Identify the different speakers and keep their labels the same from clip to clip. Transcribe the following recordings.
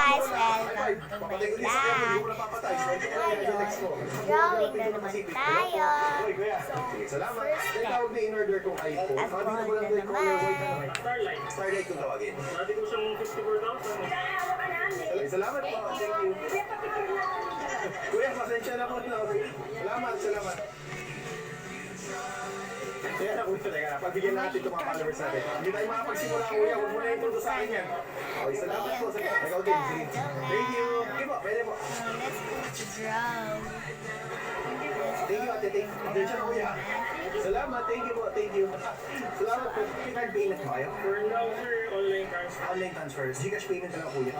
Speaker 1: guys! Welcome to my vlog! Ngayon, drawing na naman tayo. So,
Speaker 2: Salamat.
Speaker 1: first
Speaker 2: Kaya
Speaker 1: step,
Speaker 2: tawag na in-order kong iPhone.
Speaker 1: as
Speaker 2: Sabi ko
Speaker 1: on
Speaker 2: lang
Speaker 1: na
Speaker 2: doon color white
Speaker 1: naman.
Speaker 2: naman. Starlight kung tawagin.
Speaker 3: Dati ko siyang 54,000.
Speaker 2: Salamat po. Thank you. Kuya, pasensya na po. Salamat, salamat. Kaya na kuya, teka, pagbigyan natin itong mga followers natin. Hindi tayo makapagsimula kuya, huwag mo na yung punto sa akin yan. Okay, salamat po. Ikaw din, sige. Thank you. Okay po, pwede po.
Speaker 1: Let's go to draw.
Speaker 2: Thank you, ate. Thank you. Pasensya na kuya. Salamat, thank you po, thank you. Salamat po. Card payment ba kayo?
Speaker 3: For now, sir, online transfer.
Speaker 2: Online transfer. Gcash payment na lang kuya.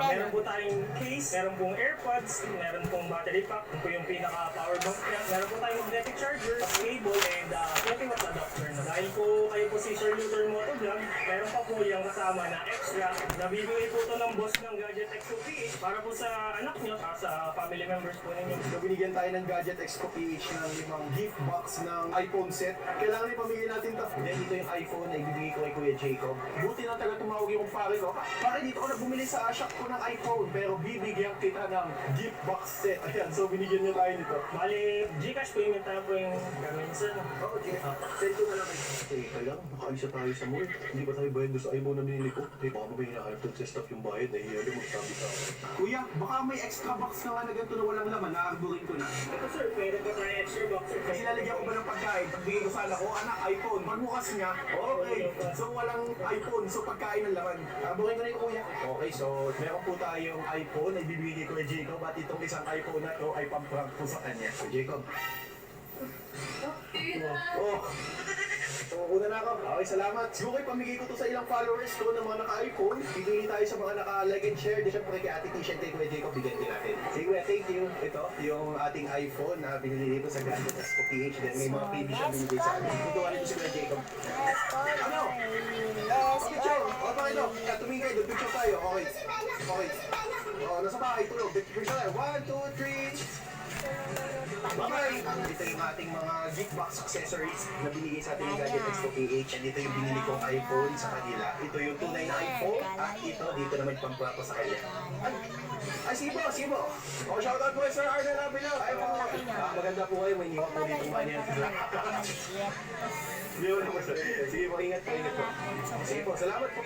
Speaker 3: Meron po tayong case, meron pong AirPods, meron pong battery pack, yun po yung pinaka-power bank niya. Meron po tayong magnetic charger, cable, and 20 watt adapter na. Dahil po kayo po si Sir Luther Motovlog, meron pa po yung kasama na extra. Nabibigay po ito ng boss ng Gadget Expo PH para po sa anak nyo, sa family members po ninyo.
Speaker 2: So binigyan tayo ng Gadget Expo PH ng limang gift box ng iPhone set. Kailangan rin pamigyan natin ito. Then dito yung iPhone na ibibigay ko kay Kuya Jacob. Buti na taga tumawag yung pare ko. Pare, dito ko na bumili sa shop ko ng iPhone pero bibigyan kita ng gift box set. Ayan, so binigyan niya tayo nito.
Speaker 3: Bali, Gcash payment na po yung gagawin, sir.
Speaker 2: Oo, send ko na lang. Teka lang, makaalisa tayo sa mall. Hindi ba tayo bayad doon sa iPhone na binili ko? Eh, baka may hinahanap doon sa staff yung bayad. Nahihiya rin magsabi sa akin. Kuya, baka may extra box na nga na ganito na walang laman. Nakaagburin ko na.
Speaker 3: Ito, sir, pwede pa tayo extra box.
Speaker 2: Kasi lalagyan ko ba ng pagkain? Pagbigay ko sana ko, anak, iPhone. Pagbukas niya, okay. So walang iPhone, so pagkain ng laman. Abukin ko na yung kuya. Okay, so meron po tayong iPhone na ibibigay ko kay Jacob at itong isang iPhone na to ay pang-prank po sa kanya. So Jacob. Oh. So, una na ako. Okay, salamat. Siguro kayo pamigay ko to sa ilang followers ko ng mga naka-iPhone. Bibigay tayo sa mga naka-like and share. Di syempre kay Ate Tisha at kay Kuya Jacob, bigyan din natin. Sige, thank you. Ito, yung ating iPhone na binili dito sa Gadget Expo PH. Then may mga freebies siya binigay sa akin. Tutuwa nito si Kuya Jacob.
Speaker 1: Let's go,
Speaker 2: Ano?
Speaker 1: let's
Speaker 2: Picture!
Speaker 1: go.
Speaker 2: O, bakit no? Tumingin kayo doon. Picture tayo. Okay. Okay. O, nasa bahay. Tulog. Picture tayo. 1, 2, 3. Bye-bye! Ito yung ating mga gift box accessories na binigay sa ating ng Gadget Expo PH. And ito yung binili kong iPhone sa kanila. Ito yung tunay na iPhone. At ito, dito naman pang-plato sa kanya. Ay, sibo, sibo! O, shoutout po kay Sir Arnel Abilo. Ay, maganda po kayo. May iniwan po dito kumain yan. Hindi mo naman, sir. Sige po, ingat po, ingat po. Sige po, salamat po.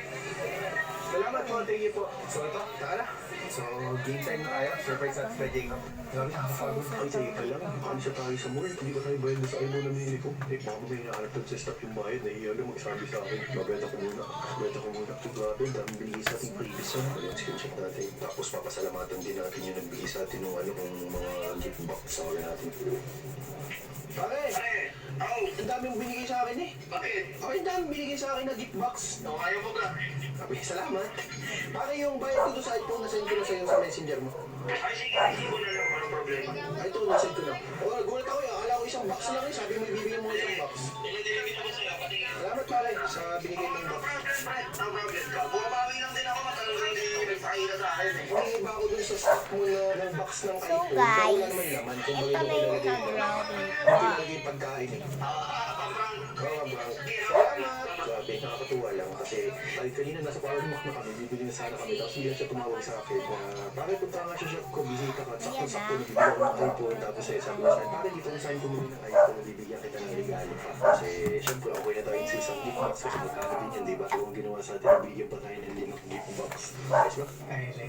Speaker 2: Salamat po, thank you po. So ito, taka na. So, game time na tayo. Surprise at Fred Jacob. Grabe, nakakapagod. Ay, sige ka lang. Makalisa tayo sa mall. Hindi ba tayo bayad doon sa iPhone na binili ko? Eh, baka may hinahanap doon sa staff yung bayad. Nahihiya rin magsabi sa akin. Mabenta ko muna. Benta ko muna. So, grabe, ang daming binigay sa ating previous one. Ayan, screenshot natin. Tapos, papasalamatan din natin yung nagbigay sa atin ng kung mga gift box sa akin natin. Pare! Ang daming binigay sa akin eh. Bakit? Okay, ang daming binigay sa akin na gift box. No, ayaw mo ba? Sabi, salamat. Pare, yung bayad ko doon sa iPhone, nasend ko na sa'yo sa messenger mo.
Speaker 3: Ay, sige, hindi ko na lang anong problema.
Speaker 2: Ay, ito, nasend ko na. O, gulat ako eh. Akala ko isang box lang eh. Sabi mo, ibibigyan mo isang box.
Speaker 3: Dinadilagin ako sa'yo, pati
Speaker 2: Salamat pare sa binigay mong box.
Speaker 3: no problem ka. Bumabawi lang din ako, matagal hindi nagpakita sa akin eh.
Speaker 2: Hindi iba ako dun sa stock mo na ng box ng
Speaker 1: So
Speaker 2: iPhone.
Speaker 1: guys,
Speaker 2: Wala naman laman. Kung
Speaker 1: ito
Speaker 2: bagay
Speaker 1: na
Speaker 2: mo
Speaker 1: yung
Speaker 2: lalagay mo.
Speaker 1: drawing
Speaker 2: Hindi
Speaker 1: ko.
Speaker 2: nalagay yung pagkain eh.
Speaker 3: Pamprang.
Speaker 2: Oo, bro. Salamat! Grabe, nakakatuwa lang kasi ay, kanina nasa power mark na kami, bibili na sana kami. Tapos hindi na siya tumawag sa akin na bakit punta nga siya shop ko, bisita ka, sakto-sakto nabibigyan ko ng iPhone. Tapos eh, sabi ko sa akin, bakit dito ang sign ko muna ng iPhone, nabibigyan kita ng regalo pa. Kasi syempre okay na tayo sa isang gift box kasi magkano din yan, di ba? Kung ginawa sa atin, nabigyan pa tayo ng limang gift box. Ayos ba?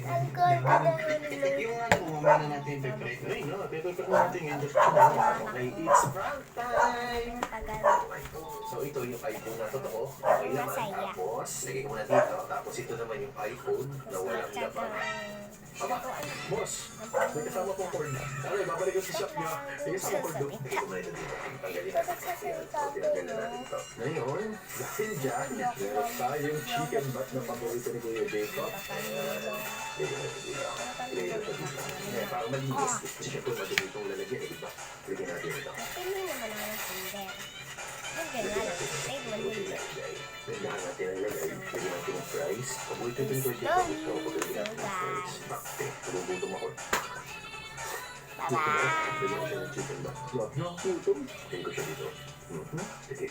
Speaker 1: Ang ganda naman
Speaker 4: Yung ano, mamaya na natin i-prepare.
Speaker 2: Ay, no, paper natin ngayon. Okay, it's prank time!
Speaker 1: tagal.
Speaker 2: So ito yung iPhone na totoo. Okay naman.
Speaker 1: Masaya.
Speaker 2: Tapos, lagay ko muna dito. Tapos ito naman yung iPhone na walang
Speaker 1: Tsaka,
Speaker 2: laman. Aba, boss, may kasama pong cord na. Okay, babalik ko sa shop niya. May kasama cord doon. Lagay ko muna ito dito. Tanggalin natin. So, tinanggal na natin ito. Ngayon, dahil dyan, meron tayong chicken butt na paborito ni Kuya Jacob. Lagay ko natin dito. Lagay natin dito. Ngayon, parang malinis. Kasi syempre, madumi itong lalagyan. Eh, diba? Lagyan natin ito.
Speaker 1: pili naman ako ng finger. Yung ganyan. Ay, mali.
Speaker 2: Lagyan natin ang lagay. Lagyan natin ang fries. Paborito din ko dito. So, paglagyan natin ang fries. Bakte. Nagugutom ako.
Speaker 1: Bye-bye.
Speaker 2: Lagyan ko siya ng chicken ba? Gutom. Lagyan ko siya dito. Lagyan ko